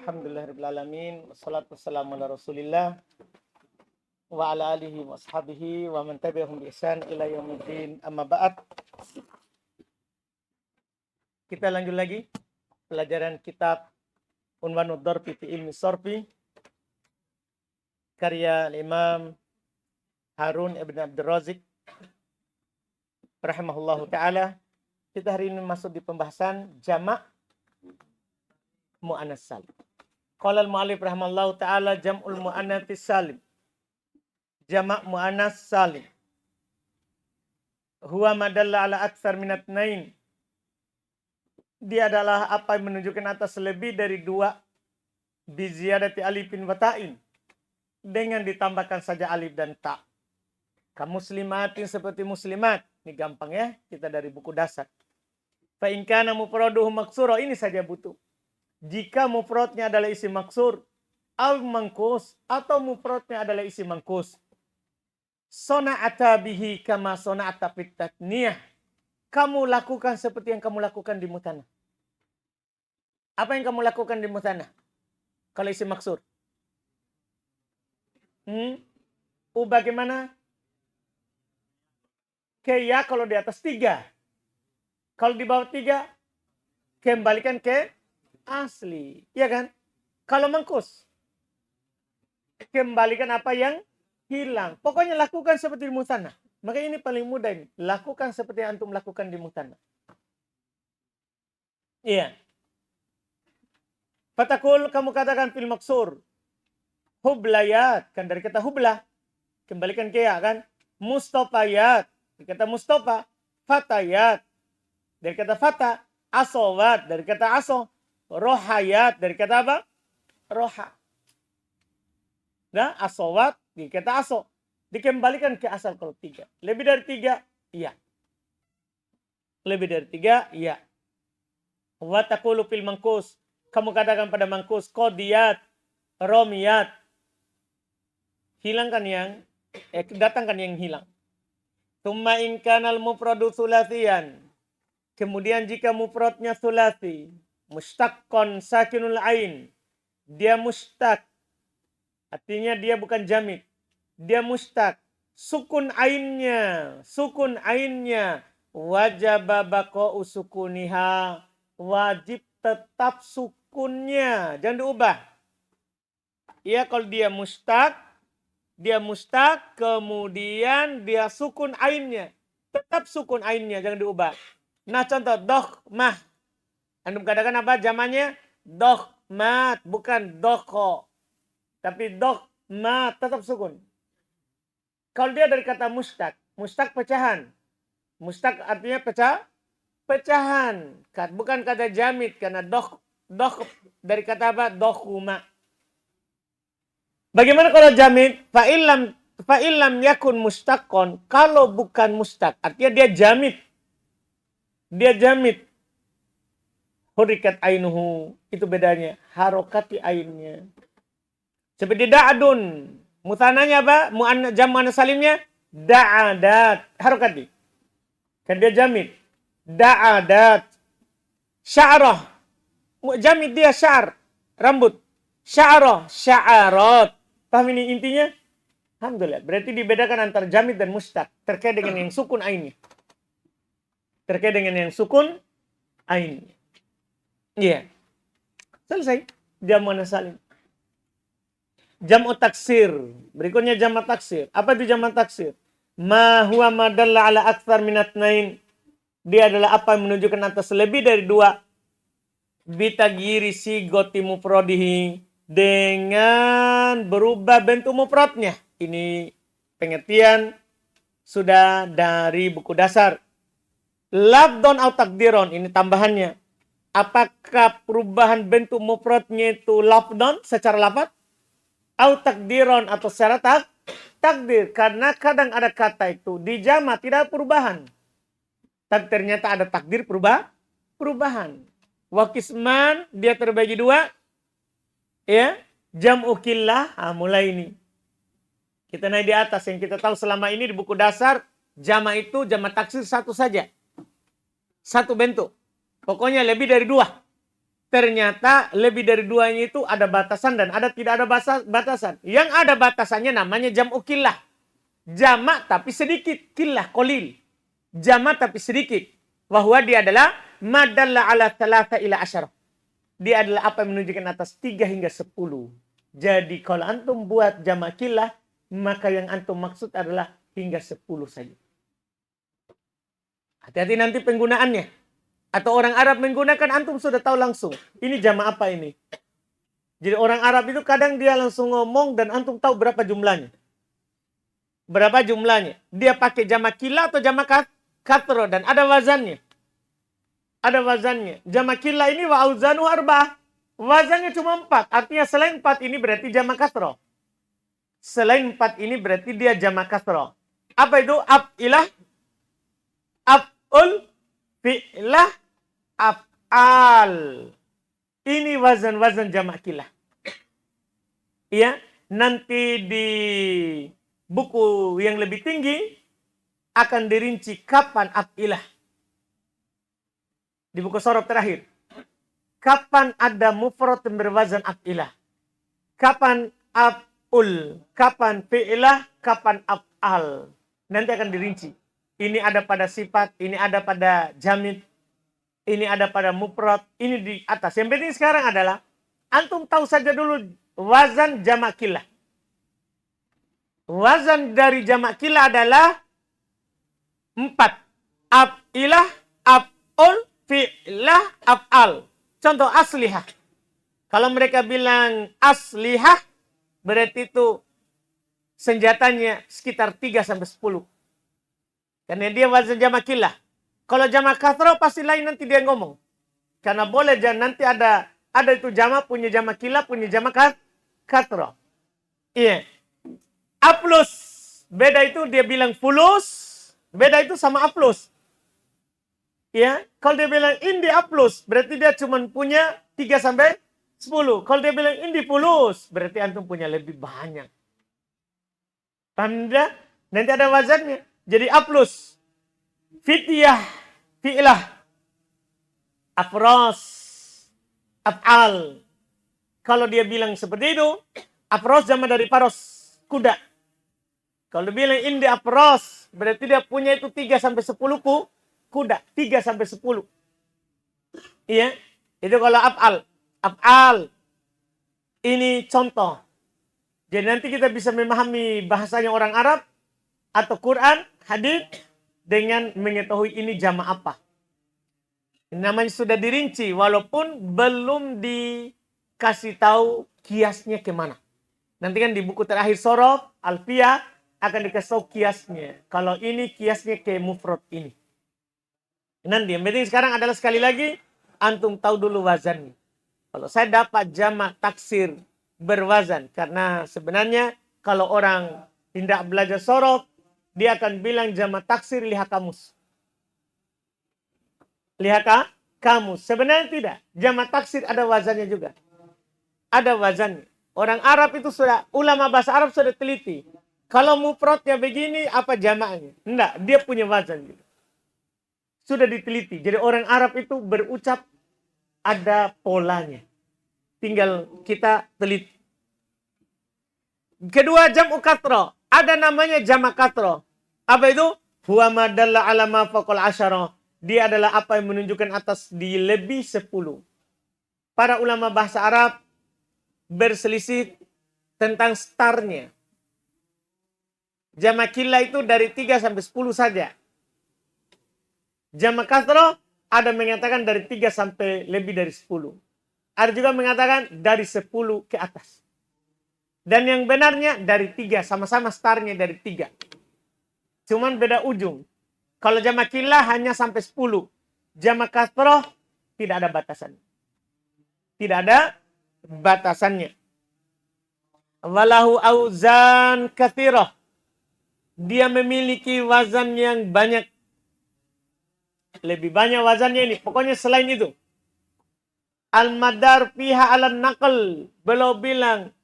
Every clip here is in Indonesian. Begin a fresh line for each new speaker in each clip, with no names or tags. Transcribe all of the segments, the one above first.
Alhamdulillahirrahmanirrahim. Wassalatu wassalamu ala rasulillah wa ala alihi wa ashabihi wa man tabi'ahum bi ihsan ila yaumiddin. Amma ba'd. Kita lanjut lagi pelajaran kitab Unwanud Darbi fi Ilmi Sarfi karya Imam Harun ibn Abdul Razik rahimahullahu ta'ala. Kita hari ini masuk di pembahasan jamak mu'annas salim. Qala al-mu'allif rahimahullahu ta'ala jam'ul mu'annatis salim. Jamak mu'annas salim. Huwa madalla ala aktsar minat nain. Dia adalah apa yang menunjukkan atas lebih dari dua biziyadati alifin wa ta'in. Dengan ditambahkan saja alif dan ta. Kamu muslimatin seperti muslimat. Ini gampang ya, kita dari buku dasar. Fa in kana mufraduhu maksura, ini saja butuh. Jika mufradnya adalah isim maksur, al mangkus atau mufradnya adalah isim mangkus. Sona'ata bihi kama sona'ata fit tatniyah. Kamu lakukan seperti yang kamu lakukan di mutanah. Apa yang kamu lakukan di mutanah? Kalau isim maksur. Bagaimana? Ya kalau di atas 3. Kalau di bawah 3, kembalikan ke asli. Ya kan? Kalau mangkus, kembalikan apa yang hilang. Pokoknya lakukan seperti di mutanah. Maka ini paling mudah ini. Lakukan seperti yang antum lakukan di mutanah. Iya. Fatakul, kamu katakan fil maksur. Hublayat. Kan dari kata hublah. Kembalikan ke ya kan. Mustofayat. Dari kata mustofa. Fatayat. Dari kata fata. Asowat. Dari kata aso. Rohayat. Dari kata apa? Roha. Nah, asowat. Dari kata aso. Dikembalikan ke asal kalau 3. Lebih dari 3, iya. Lebih dari 3, iya. Wa taqulu fil mangkus. Kamu katakan pada mangkus. Qodiyat. Romiyat. Hilangkan yang, datangkan yang hilang. Tsumma in kanal mufradu tsulasiyan. Kemudian jika mufradnya tsulasi. Mustaqqon sakinul ain. Dia mustaq. Artinya dia bukan jamid. Dia mustaq. Sukun ainnya. Sukun ainnya. Wajaba baqa'u sukuniha. Wajib tetap sukunnya. Jangan diubah. Ya kalau dia mustaq. Dia mustaq. Kemudian dia sukun ainnya. Tetap sukun ainnya. Jangan diubah. Nah contoh. Dokhmah. Anda katakan apa zamannya? Dokhmat. Bukan dokho. Tapi dokhmat. Tetap sukun. Kalau dia dari kata mustaq. Mustaq pecahan. Mustaq artinya pecahan. Bukan kata jamid. Karena doh dari kata apa? Dokhuma. Bagaimana kalau jamid? Fa'illam yakun mustaqon. Kalau bukan mustaq. Artinya dia jamid. Dia jamid. Hurikat ainuhu. Itu bedanya. Harokati ainnya. Seperti da'adun. Mutananya apa? Jam muannas salimnya. Da'adat. Harokati. Kan dia jamid. Da'adat. Sya'rah. Jamid dia sya'ar. Rambut. Sya'rah. Sya'arat. Paham ini intinya? Alhamdulillah. Berarti dibedakan antara jamid dan mustaq. Terkait dengan yang sukun ainnya. Terkait dengan yang sukun ainnya. Iya. Selesai. Jam muannas salim. Jam'u taksir. Berikutnya jam'u taksir. Apa itu jam'u taksir? Ma huwa madalla ala aktsar minat nain. Dia adalah apa yang menunjukkan atas lebih dari 2. Bitagiri sigoti mufradihi. Dengan berubah bentuk mufradnya. Ini pengertian sudah dari buku dasar. Lafdon atau takdiron. Ini tambahannya. Apakah perubahan bentuk mufradnya itu lafdon secara lafaz? Atau takdiron atau secara takdir. Karena kadang ada kata itu di jama tidak ada perubahan. Tapi ternyata ada takdir perubahan. Wakisman dia terbagi 2. Ya, jam'u killah. Mulai ini. Kita naik di atas. Yang kita tahu selama ini di buku dasar. Jama itu jama taksir satu saja. Satu bentuk. Pokoknya lebih dari 2. ternyata lebih dari duanya itu ada batasan dan ada tidak ada batasan. Yang ada batasannya namanya jam'u killah. Jamak tapi sedikit. Killah, kolil. Jamak tapi sedikit. Bahwa dia adalah madalla ala thalatha ila asyarah. Dia adalah apa yang menunjukkan atas 3 hingga 10. Jadi kalau antum buat jamak killah, maka yang antum maksud adalah hingga 10 saja. Hati-hati nanti penggunaannya. Atau orang Arab menggunakan, antum sudah tahu langsung. Ini jamak apa ini? Jadi orang Arab itu kadang dia langsung ngomong dan antum tahu berapa jumlahnya. Berapa jumlahnya. Dia pakai jamak killah atau jamak kathro. Dan ada wazannya. Ada wazannya. Jamak killah ini wa auzanu arba'ah. Wazannya cuma 4. Artinya selain 4 ini berarti jamak kathro. Selain 4 ini berarti dia jamak kathro. Apa itu? Af'ilah, af'ul, fi'lah, af'al. Ini wazan-wazan jamak killah. Iya, nanti di buku yang lebih tinggi akan dirinci kapan af'ilah. Di buku sorab terakhir. Kapan ada mufrad yang berwazan af'ilah. Kapan af'ul. Kapan fi'lah. Kapan af'al. Nanti akan dirinci. Ini ada pada sifat. Ini ada pada jamid. Ini ada pada mufrad. Ini di atas. Yang penting sekarang adalah antum tahu saja dulu wazan jamak killah. Wazan dari jamak killah adalah 4. Af'ilah, af'ul, fi'lah, af'al. Contoh aslihah. Kalau mereka bilang aslihah, berarti itu senjatanya sekitar 3 sampai 10. Karena dia wazan jamak killah. Kalau jamak kathro pasti lain nanti dia ngomong. Karena boleh jangan nanti ada itu jamak punya jamak killah, punya jamak kathro. Iya. A plus. Beda itu dia bilang fulus. Beda itu sama A plus. Ya, kalau dia bilang indi A plus, berarti dia cuma punya 3 sampai 10. Kalau dia bilang indi fulus, berarti antum punya lebih banyak. Paham tidak? Nanti ada wazannya. Jadi A plus. Fityah, fi'lah, afros, af'al. Kalau dia bilang seperti itu, afros sama dari paros, kuda. Kalau dia bilang indi afros, berarti dia punya itu 3 sampai 10 kuda. 3 sampai 10. Iya. Itu kalau af'al. Af'al. Ini contoh. Jadi nanti kita bisa memahami bahasanya orang Arab atau Quran, hadis dengan mengetahui ini jamak apa. Namanya sudah dirinci walaupun belum dikasih tahu kiasnya kemana. Nanti kan di buku terakhir Sorof, Alfiyah akan dikasih tahu kiasnya. Kalau ini kiasnya ke mufrad ini. Nanti yang penting sekarang adalah sekali lagi antum tahu dulu wazannya. Kalau saya dapat jamak taksir berwazan. Karena sebenarnya kalau orang tidak belajar sorof, dia akan bilang jamak taksir lihat kamus. Lihat kamus. Sebenarnya tidak. Jamak taksir ada wazannya juga. Ada wazannya. Orang Arab itu sudah, ulama bahasa Arab sudah teliti. Kalau mufradnya begini, apa jamaknya? Enggak, dia punya wazan gitu. Sudah diteliti. Jadi orang Arab itu berucap ada polanya. Tinggal kita teliti. Kedua, jam'u kathro. Ada namanya jamak kathro. Apa itu? Huwa ma dalla ala ma faqal asyara. Dia adalah apa yang menunjukkan atas di lebih 10. Para ulama bahasa Arab berselisih tentang startnya. Jamak killah itu dari 3 sampai 10 saja. Jamak kathro ada mengatakan dari 3 sampai lebih dari 10. Ada juga mengatakan dari 10 ke atas. Dan yang benarnya dari 3. Sama-sama startnya dari 3. Cuman beda ujung. Kalau jamak killah hanya sampai 10. Jamak kathro tidak ada batasan. Tidak ada batasannya. Walahu auzan kathirah. Dia memiliki wazan yang banyak. Lebih banyak wazannya ini. Pokoknya selain itu. Al-madar fiha alan naql. Beliau bilang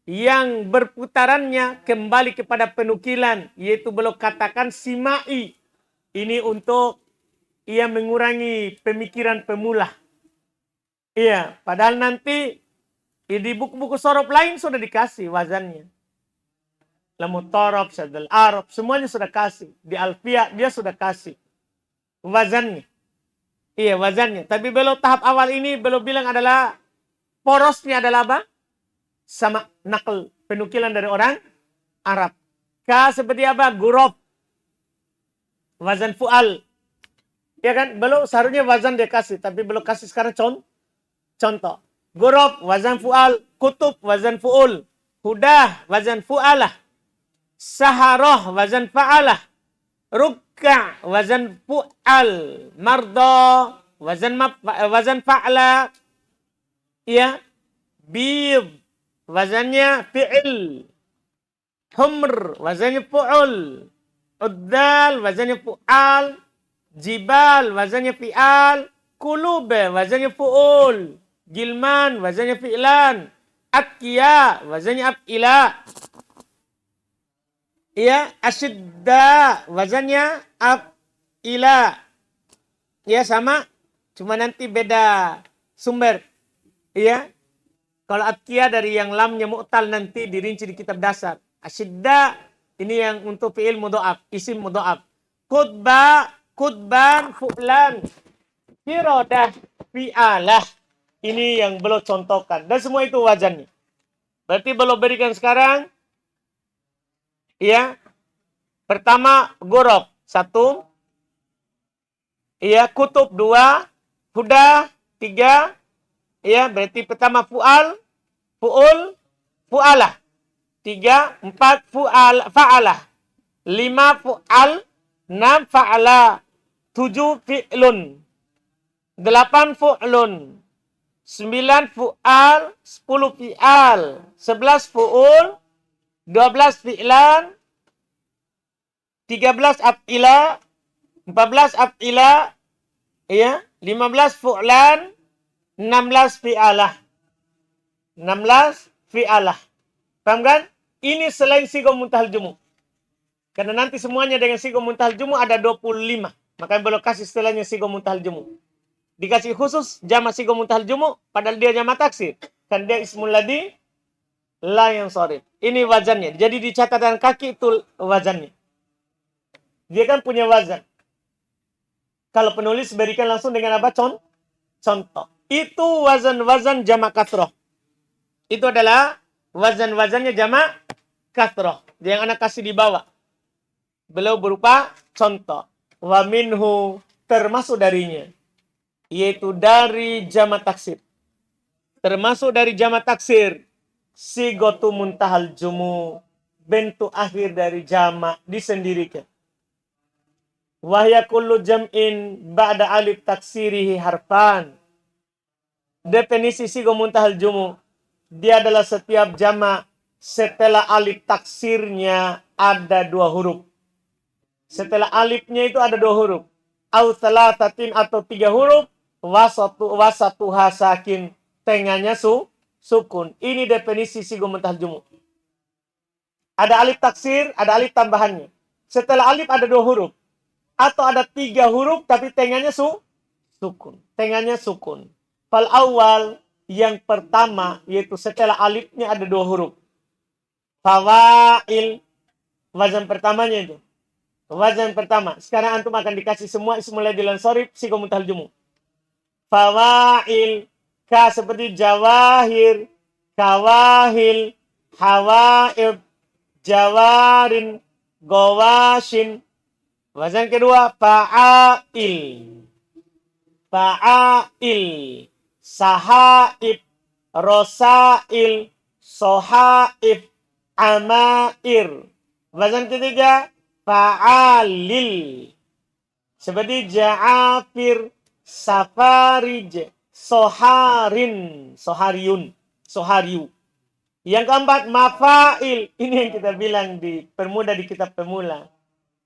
yang berputarannya kembali kepada penukilan. Yaitu beliau katakan simai. Ini untuk ia mengurangi pemikiran pemula. Iya, padahal nanti di buku-buku sorof lain sudah dikasih wazannya. Lamutorob, Syadal Arab, semuanya sudah kasih. Di Alfiah dia sudah kasih wazannya. Iya, wazannya. Tapi belum tahap awal ini belum bilang adalah porosnya adalah apa? Sama nakal, penukilan dari orang Arab. Seperti apa? Gurob, wazan fu'al. Ya kan? Belum seharusnya wazan dia kasih, tapi belum kasih sekarang contoh. Gurob, wazan fu'al. Kutub, wazan fu'ul. Hudah, wazan fu'alah. Saharoh, wazan fa'alah. Rukka, wazan fu'al. Mardo, wazan fa'la. Ya. Bid, wazannya fi'il. Humr, wazannya fu'ul. Uddal, wazannya fu'al. Jibal, wazannya fi'al. Kulub, wazannya fu'ul. Gilman, wazannya fi'lan. Atkiya, wazannya af'ila. Ya, asyidda, wazannya af'ila. Ya, sama. Cuma nanti beda sumber. Ya. Kalau atkiya dari yang lamnya mu'tal nanti dirinci di kitab dasar. Asyidda, ini yang untuk fi'il mudha'af, isim mudha'af. Kutban, fu'lan. Hirodah, fi'alah. Ini yang belum contohkan. Dan semua itu wazannya. Berarti belum berikan sekarang. Ya. Pertama, gorob. 1. Ya, kutub 2. Huda 3. Ya, berarti pertama fu'al. Fu'ul. Fu'alah. 3. 4. Fa'alah. 5. Fu'al. 6. Fa'ala. 7. Fi'lun. 8. Fu'lun. 9 fu'al, 10 fi'al, 11 fu'ul, 12 fi'lan, 13 af'ila, 14 af'ila, ya, 15 fu'lan, 16 fi'alah. 16 fi'alah. Paham kan? Ini selain sigo muntahal jumu. Karena nanti semuanya dengan sigo muntahal jumu ada 25. Makanya belum kasih setelahnya sigo muntahal jumu. Dikasih khusus jama sigo muntahal jumu, padahal dia jama taksir. Kan dia ismul ladhi la yang sorif. Ini wazannya. Jadi di catatan kaki itu wazannya. Dia kan punya wazan. Kalau penulis berikan langsung dengan apa? Contoh. Itu wazan-wazan jama kasroh. Itu adalah wazan-wazannya jama kasroh. Yang anak kasih di bawah. Beliau berupa contoh. Wa minhu, termasuk darinya. Yaitu dari jama taksir. Termasuk dari jama taksir. Sigotu muntahal jumu. Bentuk akhir dari jama disendirikan. Wahya kullu jam'in ba'da alif taksirihi harfan. Definisi sigo muntahal jumu. Dia adalah setiap jama setelah alif taksirnya ada 2 huruf. Setelah alifnya itu ada 2 huruf. Au thalathatin atau 3 huruf. Wasatu hasakin, tengahnya sukun. Ini definisi sigo muntahal jumu. Ada alif taksir, ada alif tambahannya. Setelah alif ada 2 huruf. Atau ada 3 huruf tapi tengahnya sukun. Tengahnya sukun. Fal awal, yang pertama, yaitu setelah alifnya ada 2 huruf. Fawail, wazan pertamanya itu. Wazan pertama. Sekarang antum akan dikasih semua ismul ladhi lan sorif sigo muntahal jumu. Fawail, ka seperti jawahir, kawahil, hawaib, jawarin, gawashin. Wazan kedua, fa'ail. Fa'ail, sahaib, rosail, sohaib, amair. Wazan ketiga, fa'alil. Seperti ja'afir, safarij, soharin, sohariu. Yang keempat, mafail. Ini yang kita bilang di permuda di kitab pemula.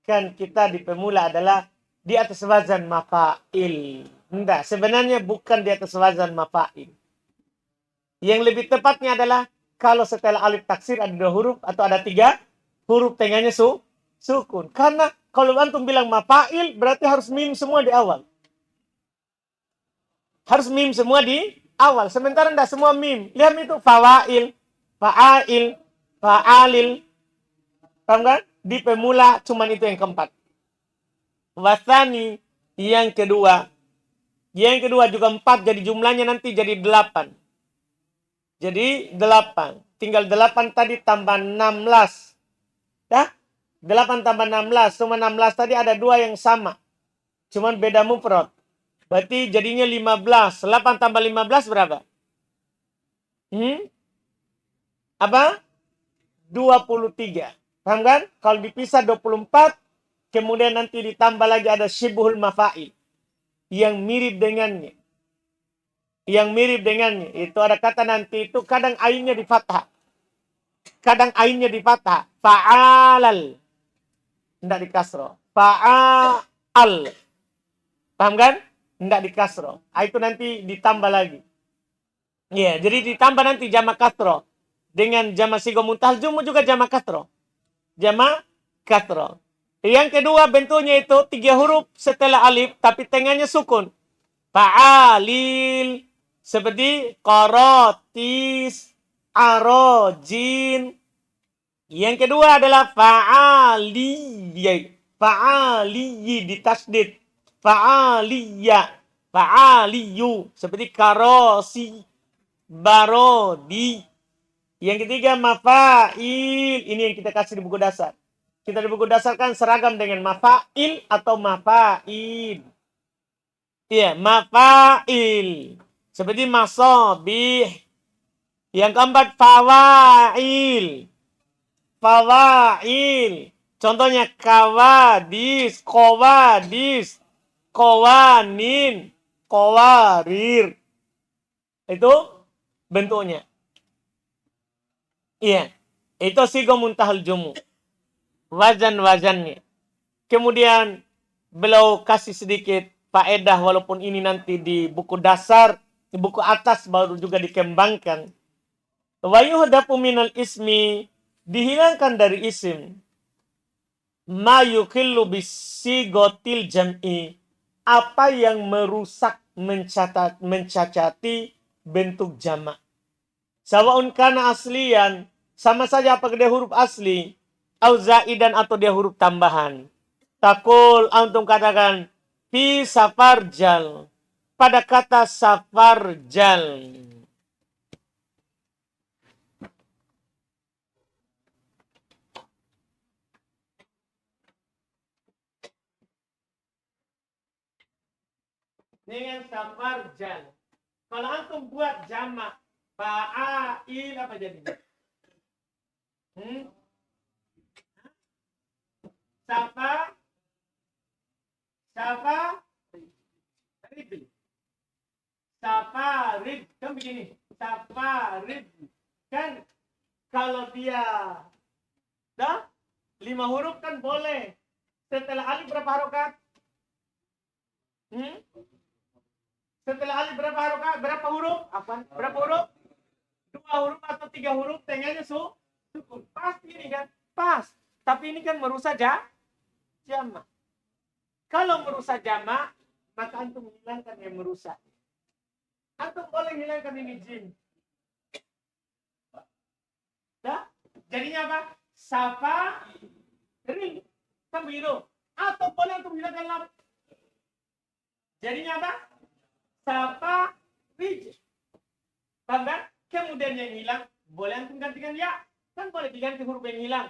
Kan kita di pemula adalah di atas wazan mafail. Enggak, sebenarnya bukan di atas wazan mafail. Yang lebih tepatnya adalah kalau setelah alif taksir ada 2 huruf atau ada 3 huruf tengahnya sukun. Karena kalau antum bilang mafail berarti harus mim semua di awal. Harus mim semua di awal. Sementara tidak semua mim. Lihat itu fawail, fa'ail, fa'alil. Paham kan? Di pemula cuman itu yang keempat. Wasani yang kedua. Yang kedua juga 4, jadi jumlahnya nanti jadi 8. Jadi 8. Tinggal 8 tadi tambah 16. Dah? 8 tambah 16. Cuma 16 tadi ada 2 yang sama. Cuman beda mufrad. Berarti jadinya 15. 8 tambah 15 berapa? Apa? 23. Paham kan? Kalau dipisah 24. Kemudian nanti ditambah lagi ada syibhul mafail. Yang mirip dengannya. Yang mirip dengannya. Itu ada kata nanti itu kadang ainnya di fathah. Kadang ainnya di fathah. Fa'alal. Tidak di kasroh. Fa'al. Paham kan? Tidak di kasroh. Itu nanti ditambah lagi. Ya, jadi ditambah nanti jamak kasroh. Dengan jamak sigo muntahal jumu juga jamak kasroh. Jamak kasroh. Yang kedua bentuknya itu 3 huruf setelah alif. Tapi tengahnya sukun. Fa'alil. Seperti korotis, arojin. Yang kedua adalah fa'aliyah. Fa'aliyi ditasdid. Fa'aliyah. Fa'aliyu. Seperti karosi, barodi. Yang ketiga mafail. Ini yang kita kasih di buku dasar. Kita di buku dasar kan seragam dengan mafail atau mafail. Iya, mafail. Seperti masobih. Yang keempat, fawail. Fawail. Contohnya kawadis, kowadis, kowanin, kowarir. Itu bentuknya. Iya. Itu sigo muntahal jumu. Wazan-wazannya. Kemudian beliau kasih sedikit faedah walaupun ini nanti di buku dasar, di buku atas baru juga dikembangkan. Wa yuhdafu minal ismi, dihilangkan dari isim. Ma yukhillu bisigotil jam'i, apa yang merusak mencacati bentuk jamak. Sawaun kana aslian, sama saja apakah dia huruf asli, au zaidan atau dia huruf tambahan. Takul antum katakan fi safarjal, pada kata safarjal. Dengan safarjal. Kalau antum buat jamak fa'ail apa jadinya? Safarid. Safarid. Kan begini. Safarid. Kan kalau dia 5 huruf kan boleh. Setelah alif berapa harokat? Setelah alif berapa harokat? Berapa huruf? Berapa huruf? 2 huruf atau 3 huruf, tengahnya sukun. Pasti ini kan? Pas. Tapi ini kan merusak jamak. Kalau merusak jamak, maka antum hilangkan yang merusak. Antum boleh hilangkan ini jin. Jadinya apa? Safa ring. Kan begitu. Atau boleh antum hilangkan lam. Jadinya apa? Safa rij. Paham kan? Kemudian yang hilang, boleh antum gantikan ya. Kan boleh diganti huruf yang hilang.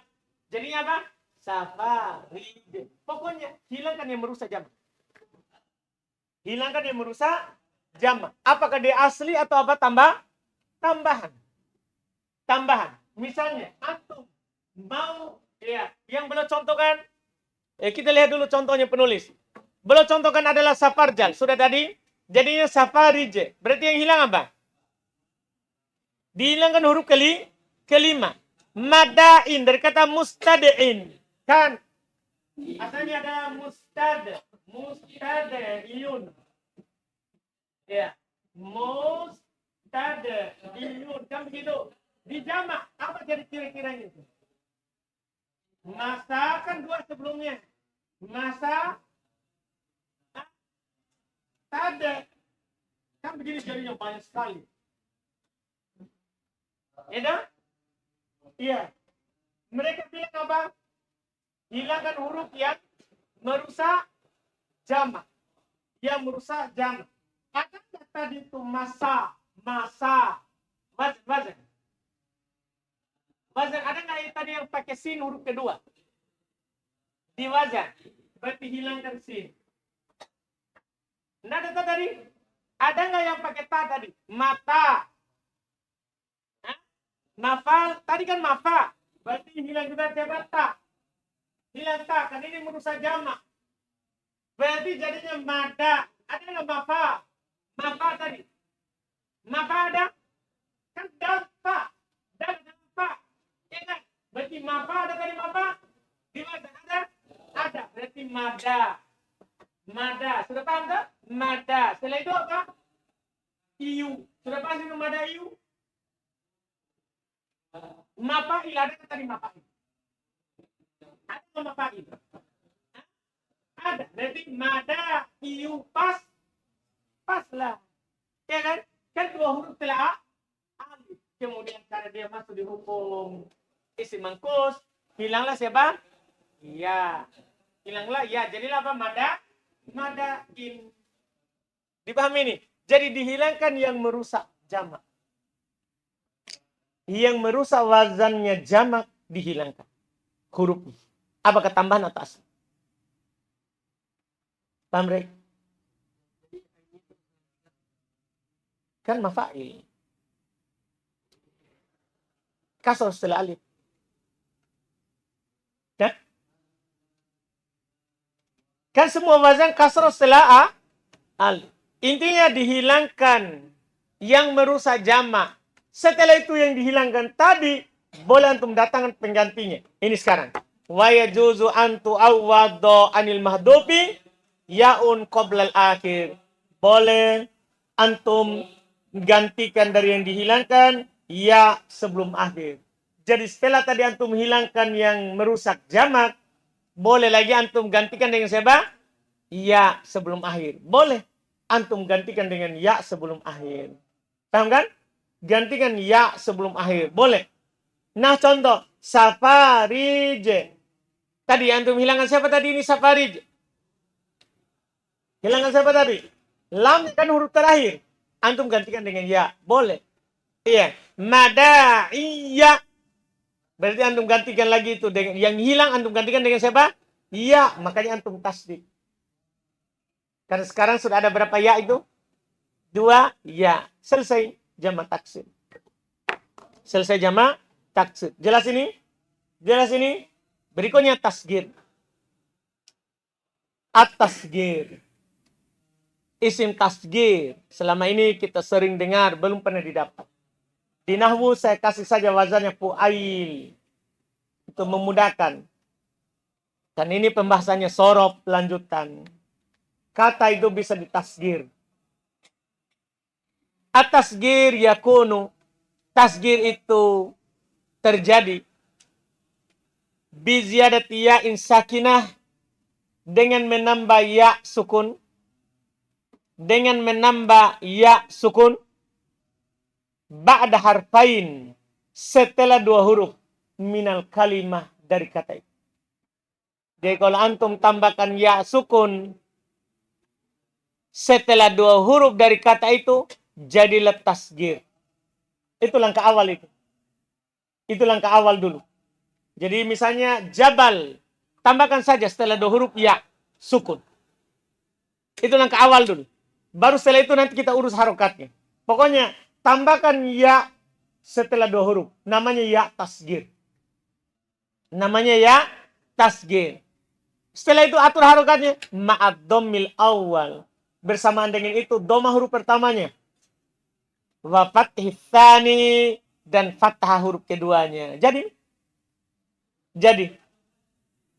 Jadinya apa? Safarid. Pokoknya hilangkan yang merusak jamak. Hilangkan yang merusak jamak. Apakah dia asli atau apa? Tambahan. Misalnya, antum mau yang beliau contohkan. Kita lihat dulu contohnya penulis. Beliau contohkan adalah safarjal. Sudah tadi. Jadinya safarij. Berarti yang hilang apa? Dihilangkan huruf kelima. Madain dari kata mustadin. Kan asalnya ada mustadiyun. Ya, mustadiyun. Kan begitu. Di jamak apa jadi kira-kiranya itu? Masa kan 2 sebelumnya. Masa tade. Kan begini jadinya banyak sekali. Eda? Iya. Mereka bilang apa? Hilangkan huruf yang merusak jamak. Yang merusak jamak. Akankah tadi itu masa, wazan. Wazan ada nggak yang tadi yang pakai sin huruf kedua? Di wazan. Berarti hilangkan sin. Nggak ada tadi? Ada nggak yang pakai ta tadi? Mata. Hah? Mafal. Tadi kan mafa. Berarti hilang juga siapa ta. Hilang ta. Kan ini merusak jamak. Berarti jadinya mada. Ada nggak mafa? Mafa tadi. Mafa ada? Kan dafa. Dafa. Ya kan? Berarti mafa ada tadi mafa? Di wazan ada? Ada. Berarti mada. Mada. Sudah paham tak? Mada. Setelah itu apa? Iu. Sudah paham itu mada iu? Mafail. Ada tadi mafail? Ada mafail? Ada. Berarti mada iu pas. Pas lah. Ya kan? Kan dua huruf telah alif. Kemudian karena dia masuk di hukum isim mangkus, hilanglah siapa? Ya. Hilanglah ya. Jadilah apa? Mada in. Dipahami ini? Jadi dihilangkan yang merusak jamak. Yang merusak wazannya jamak dihilangkan. Hurufnya. Apakah tambahan atau asal? Paham, Rek? Kan mafail. Kasar setelah alif. Kan semua wazan kasar setelah alif. Intinya dihilangkan yang merusak jamak. Setelah itu yang dihilangkan tadi, boleh antum datangkan penggantinya. Ini sekarang. Wa yajuzu an tu'awwadhu anil mahdufi yaun qoblal akhir. Boleh antum gantikan dari yang dihilangkan ya sebelum akhir. Jadi setelah tadi antum hilangkan yang merusak jamak, boleh lagi antum gantikan dengan siapa? Ya sebelum akhir. Boleh antum gantikan dengan ya sebelum akhir. Paham kan? Gantikan ya sebelum akhir. Boleh. Nah contoh. Safarij. Tadi antum hilangkan siapa tadi ini safarij? Hilangkan siapa tadi? Lam kan huruf terakhir. Antum gantikan dengan ya. Boleh. Iya. Mada'iyya. Berarti antum gantikan lagi itu. Dengan yang hilang antum gantikan dengan siapa? Ya. Makanya antum tasdid. Karena sekarang sudah ada berapa ya itu? 2 ya. Selesai jamak taksir. Selesai jamak taksir. Jelas ini? Jelas ini? Berikutnya tasgir. At-tasgir. Isim tasgir. Selama ini kita sering dengar, belum pernah didapat. Di nahwu saya kasih saja wazannya fu'ail. Itu memudahkan. Dan ini pembahasannya sorof lanjutan. Kata itu bisa ditasgir. At-tasgir yakunu. Tasgir itu terjadi. Biziyadati ya'in sakinah. Dengan menambah ya sukun. Dengan menambah ya sukun. Ba'da harfain. Setelah 2 huruf. Minal kalimah dari kata itu. Jadi kalau antum tambahkan ya sukun. Setelah 2 huruf dari kata itu. Jadilah tasgir. Itu langkah awal itu. Itu langkah awal dulu. Jadi misalnya jabal. Tambahkan saja setelah 2 huruf ya sukun. Itu langkah awal dulu. Baru setelah itu nanti kita urus harokatnya. Pokoknya tambahkan ya setelah 2 huruf. Namanya ya tasgir. Namanya ya tasgir. Setelah itu atur harokatnya. Ma'ad dhammil awal. Bersamaan dengan itu dhamma huruf pertamanya. Wa fathih tsani. Dan fathah huruf keduanya. Jadi.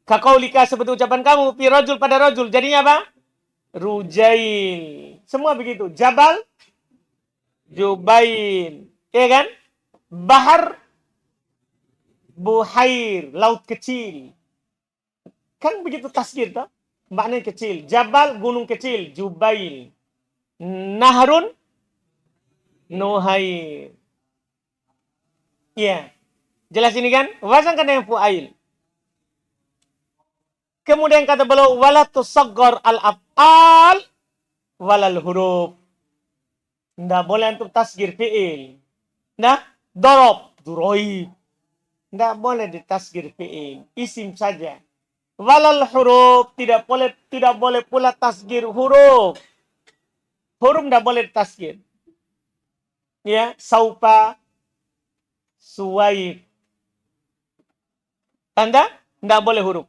Kakaulika seperti ucapan kamu. Fi rajul pada rajul. Jadinya apa? Rujail. Semua begitu. Jabal. Jubail. Ya kan? Bahar. Buhair. Laut kecil. Kan begitu tasgir tak? Maknanya kecil. Jabal gunung kecil. Jubail. Nahrun Nuhair. Iya. Jelas ini kan? Wazan kan yang fu'ail. Kemudian kata beliau, wala tusaggor al-af'al walal huruf. Nggak boleh antum tasgir fi'il. Nah, dorob, duroib. Nggak boleh ditasgir fi'il. Isim saja. Walal huruf, tidak boleh pula tasgir huruf. Huruf nggak boleh ditasgir. Ya, saupa, suwaib. Tanda? Nggak boleh huruf.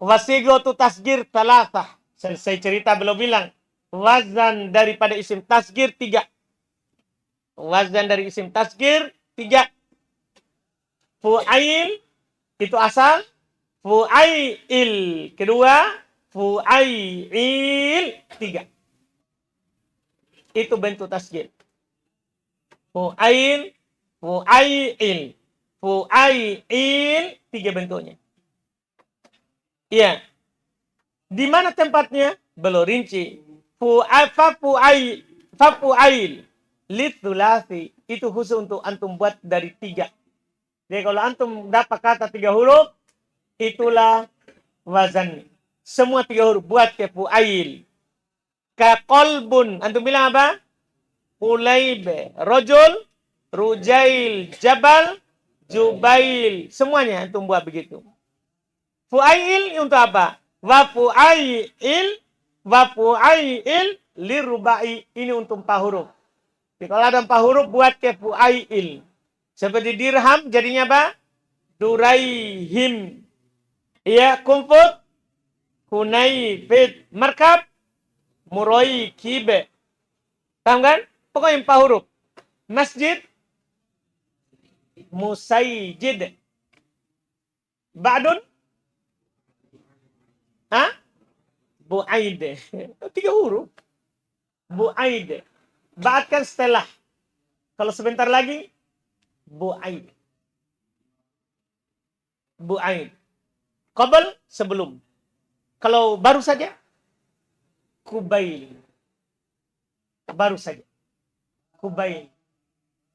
Wasigotu tasgir talatah. Selesai cerita belum bilang. Wazan daripada isim tasgir 3. Wazan dari isim tasgir 3. Fu'ail itu asal. Fu'ail kedua. Fu'ail 3. Itu bentuk tasgir. Fu'ail, fu'ail, fu'ail 3 bentuknya. Iya. Di mana tempatnya? Belum rinci. Fafu'ail litsulasi. Itu khusus untuk antum buat dari 3. Jadi kalau antum dapat kata 3 huruf, itulah wazan. Semua 3 huruf buat ke fu'ail. Ka qalbun. Antum bilang apa? Ulaib, rojul, rujail, jabal, jubail. Semuanya antum buat begitu. Fu'ail untuk apa? Wa fu'ail lirubai. Ini untuk 4 huruf. Jadi kalau ada 4 huruf buat ke fu'ail. Seperti dirham jadinya apa? Duraihim. Iya, kumput, kunai, fit, markab, muroi, kibe. Paham kan? Pokoknya 4 huruf. Masjid, musaijid. Ba'dun, bu'aid. 3 huruf. Bu'aid. Ba'd kan setelah. Kalau sebentar lagi, bu'aid. Bu'aid. Qabl, sebelum. Kalau baru saja, kubail. Baru saja. Kubail.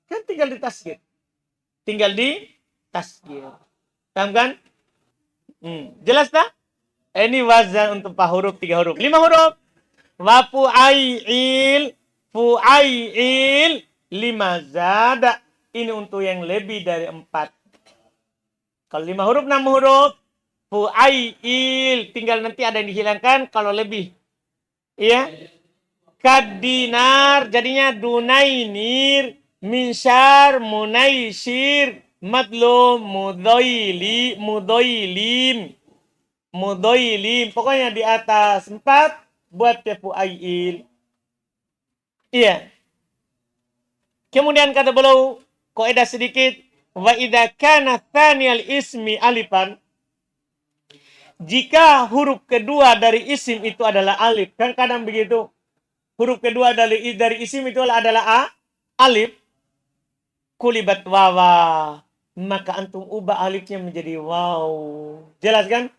Kan tinggal di tasgir. Paham kan? Jelas tak? Ini wazan untuk 4 huruf, 3 huruf. 5 huruf. Wa fu'ail. Fu'ail. 5 zada. Ini untuk yang lebih dari 4. Kalau 5 huruf, 6 huruf. Fu'ail. Tinggal nanti ada yang dihilangkan kalau lebih. Iya. Kadinar. Jadinya dunainir. Minsyar. Munaisir. Madlum. Mudoilim. Pokoknya di atas 4 buat ke fu'ail. Iya. Kemudian kata beliau, kaidah sedikit, wa idza kana tsaniyal ismi alifan. Jika huruf kedua dari isim itu adalah alif, kan kadang begitu. Huruf kedua dari isim itu adalah alif. Kulibat wawa. Maka antum ubah alifnya menjadi waw. Jelas kan?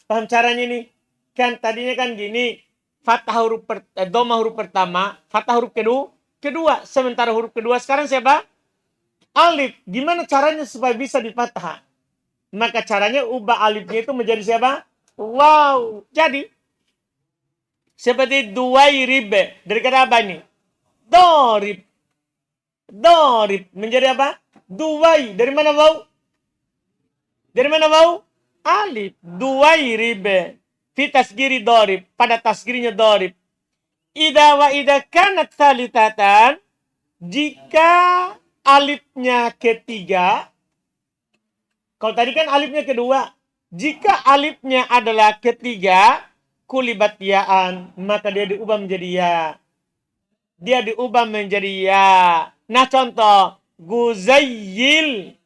Paham caranya ini? Kan tadinya kan gini. Fathah huruf dhamma huruf pertama. Fathah huruf kedua. Sementara huruf kedua sekarang siapa? Alif. Gimana caranya supaya bisa di fathah? Maka caranya ubah alifnya itu menjadi siapa? Wow. Jadi seperti duwairib. Dari kata apa ini? Dorib. Menjadi apa? Duwai. Dari mana waw? Alif. Duwairib. Fi tasgiri dorib. Pada tasgirinya dorib. Ida wa ida kanat salitatan. Jika alifnya ketiga. Kalau tadi kan alifnya kedua. Jika alifnya adalah ketiga, kulibat yaan, maka dia diubah menjadi ya. Nah contoh, guzayyil.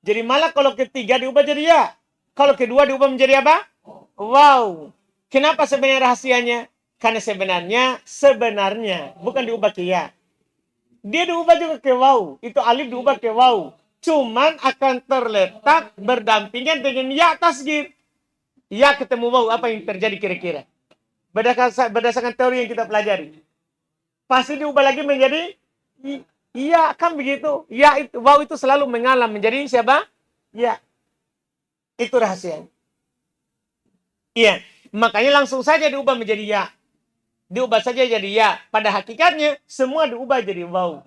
Jadi malah kalau ketiga diubah jadi ya. Kalau kedua diubah menjadi apa? Wow. Kenapa sebenarnya rahasianya? Karena sebenarnya bukan diubah ke ya. Dia diubah juga ke wow. Itu alif diubah ke wow. Cuman akan terletak berdampingan dengan ya tasgir. Ya ketemu waw, apa yang terjadi kira-kira? Berdasarkan teori yang kita pelajari. Pasti diubah lagi menjadi Iya, kan begitu. Ya, itu waw itu selalu mengalah menjadi siapa? Ya, itu rahasia. Iya, makanya langsung saja diubah menjadi ya. Diubah saja jadi ya. Pada hakikatnya semua diubah jadi waw.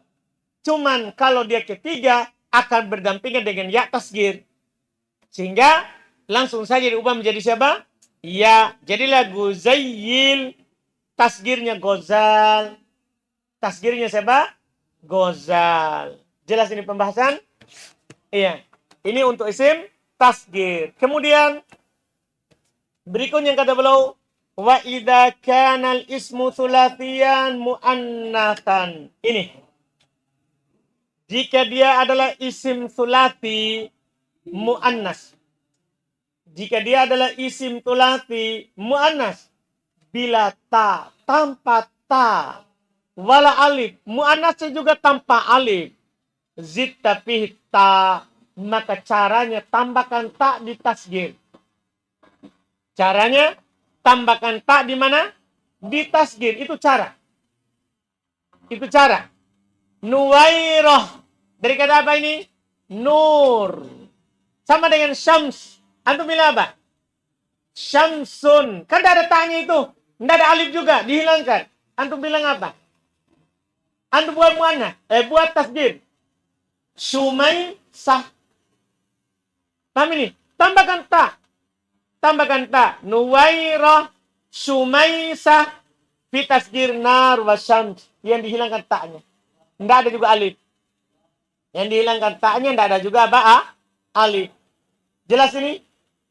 Cuman kalau dia ketiga akan berdampingan dengan ya tasgir. Sehingga langsung saja diubah menjadi siapa? Ya, jadilah Guzayyil. Tasgirnya Gozal. Tasgirnya siapa? Gozal. Jelas ini pembahasan? Iya. Ini untuk isim tasgir. Kemudian berikutnya kata beliau, wa idza kana al-ismu tsulatiyan muannatsan. Ini. Jika dia adalah isim tsulati muannas. Jika dia adalah isim tsulati muannas bila ta, tanpa ta, wala alif, muannasnya juga tanpa alif. Zid tapi ta, maka caranya tambahkan ta di tasgir. Caranya tambahkan ta di mana? Di tasgir. Itu cara. Itu cara. Nuwairoh. Dari kata apa ini? Nur. Sama dengan syams. Antum bilang apa? Syamsun. Kan tidak ada tanya itu. Tidak ada alif juga. Dihilangkan. Antum bilang apa? Antum buat muannas. Buat tasgir. Sumaisah. Paham ini? Tambahkan ta. Tambahkan ta. Nuwairah. Sumaisah. Fitasgir nar wasyams. Yang dihilangkan ta'nya. Tidak ada juga alif. Yang dihilangkan ta'nya tidak ada juga apa? Alif. Jelas ini?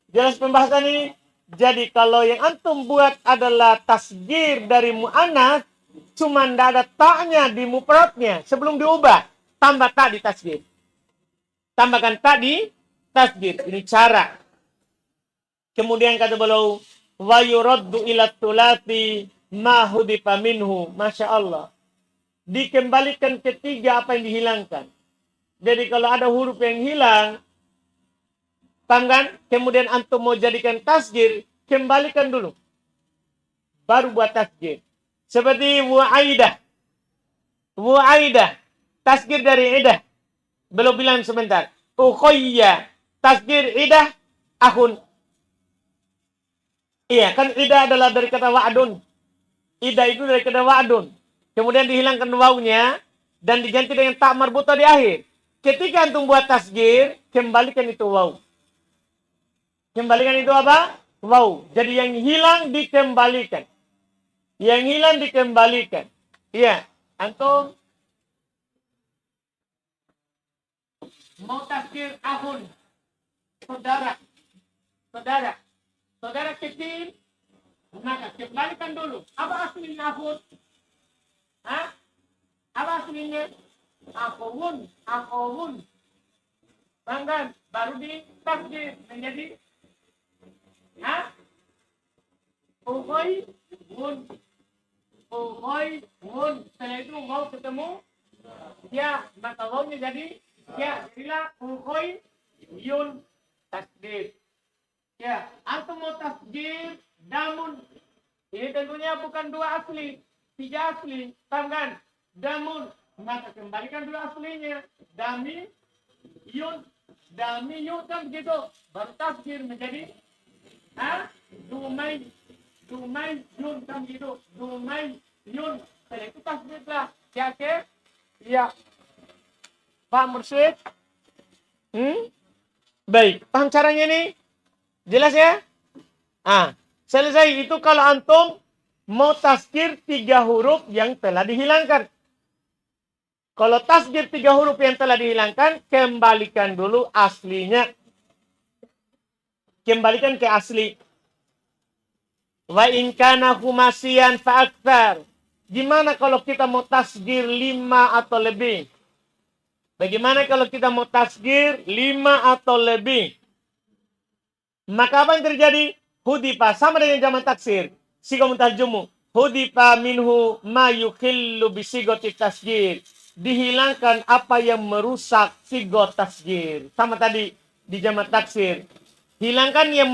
Jelas pembahasan ini? Jadi kalau yang antum buat adalah tasgir dari mu'annas, cuma tidak ada ta'nya di mufradnya sebelum diubah. Tambah ta di tasgir. Tambahkan ta di tasgir. Ini cara. Kemudian kata beliau, wa yuraddu ila tulati ma hudifa minhu. Masya Allah. Dikembalikan ketiga apa yang dihilangkan. Jadi kalau ada huruf yang hilang, paham kan? Kemudian antum mau jadikan tasgir, kembalikan dulu. Baru buat tasgir. Seperti wa'aidah. Wa'aidah. Tasgir dari idah. Belum bilang sebentar. Ukhayya. Tasgir idah. Akhun. Iya, kan idah adalah dari kata wa'adun. Idah itu dari kata wa'adun. Kemudian dihilangkan wawunya dan diganti dengan ta marbuta di akhir. Ketika antum buat tasgir, kembalikan itu waw. Kembalikan itu apa? Waw. Jadi yang hilang dikembalikan. Yang hilang dikembalikan. Iya, antum mau tasgir ahun. Saudara. Saudara. Saudara kecil. Maka kembalikan dulu. Apa aslinya ahun? Hah? Apa aslinya? Akhun. Akhun. Banggan. Baru ditasgir menjadi hah? Uhoy. Wun. Uhoy. Wun. Setelah itu mau ketemu ya, maka wawnya jadi ya, jadilah uhoy yun tasgir. Ya, antum mau tasgir damun. Ini tentunya bukan dua asli, tiga asli, paham kan? Damun, maka kembalikan dua aslinya. Dami yun kan begitu. Baru tasgir menjadi dumai yun kan begitu. Dumai yun. Setelah itu tasgirlah. Ya, oke? Ya. Pak Mursyid? Baik, paham caranya nih? Jelas ya? Selesai. Itu kalau antum mau tasgir 3 huruf yang telah dihilangkan. Kalau tasgir 3 huruf yang telah dihilangkan, kembalikan dulu aslinya. Kembalikan ke asli. Wa in kana khumasiyan fa aktsar. Gimana kalau kita mau tasgir 5 atau lebih? Bagaimana kalau kita mau tasgir 5 atau lebih? Maka apa yang terjadi? Hudifa sama dengan zaman taksir. Sigo mutarjumu. Hudifa minhu ma yukhillu bisigoti tasgir. Dihilangkan apa yang merusak sigo tasgir. Sama tadi di zaman taksir. Hilangkan yang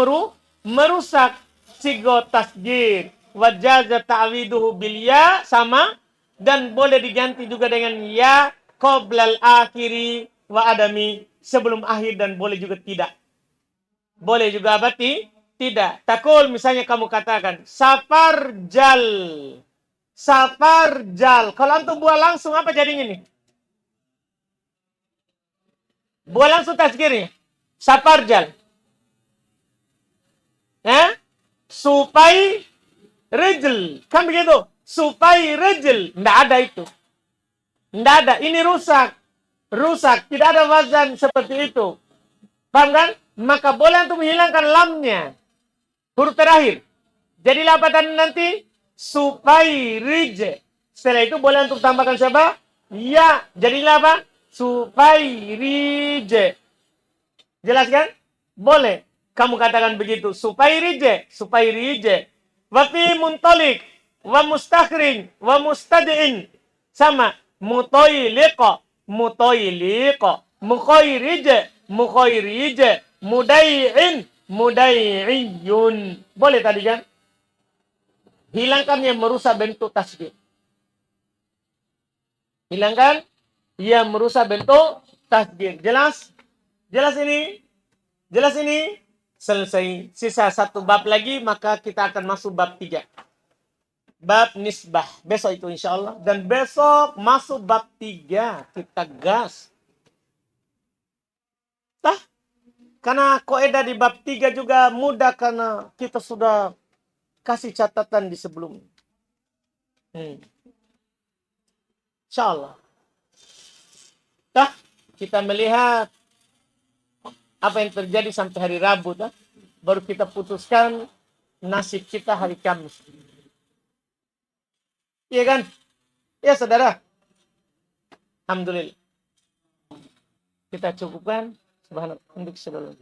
merusak sigo tasgir. Wajaza ta'widuhu bilya sama Dan boleh diganti juga dengan ya qoblal akhiri wa adami, sebelum akhir, dan boleh juga tidak. Boleh juga apa? Tidak. Takul misalnya kamu katakan safarjal. Safarjal. Kalau antum buat langsung apa jadinya nih? Buat langsung tasgirnya. Safarjal. Supai rejel. Kan begitu? Supai rejel. Nggak ada itu. Nggak ada. Ini rusak. Rusak. Tidak ada wazan seperti itu. Paham kan? Maka boleh untuk menghilangkan lamnya. Huruf terakhir. Jadilah apa tadi nanti? Supai rije. Setelah itu boleh untuk tambahkan siapa? Ya. Jadilah apa? Supai rije. Jelas kan? Boleh. Kamu katakan begitu. Supai rije. Wafi muntolik. Wa mustakhrin. Wa mustadi'in. Sama. Mutoyliqa. Mukhairije. Mudai'iyun. Boleh tadi kan? Hilangkan yang merusak bentuk tasbih. Hilangkan yang merusak bentuk tasbih. Jelas? Jelas ini? Jelas ini? Selesai. Sisa satu bab lagi, maka kita akan masuk bab 3. Bab nisbah. Besok itu insya Allah. Dan besok masuk bab 3. Kita gas. Karena kaidah di bab 3 juga mudah karena kita sudah kasih catatan di sebelumnya. Insya Allah. Kita melihat apa yang terjadi sampai hari Rabu. Baru kita putuskan nasib kita hari Kamis. Iya kan? Ya saudara. Alhamdulillah. Kita cukupkan. Subhanallah. Untuk seluruh.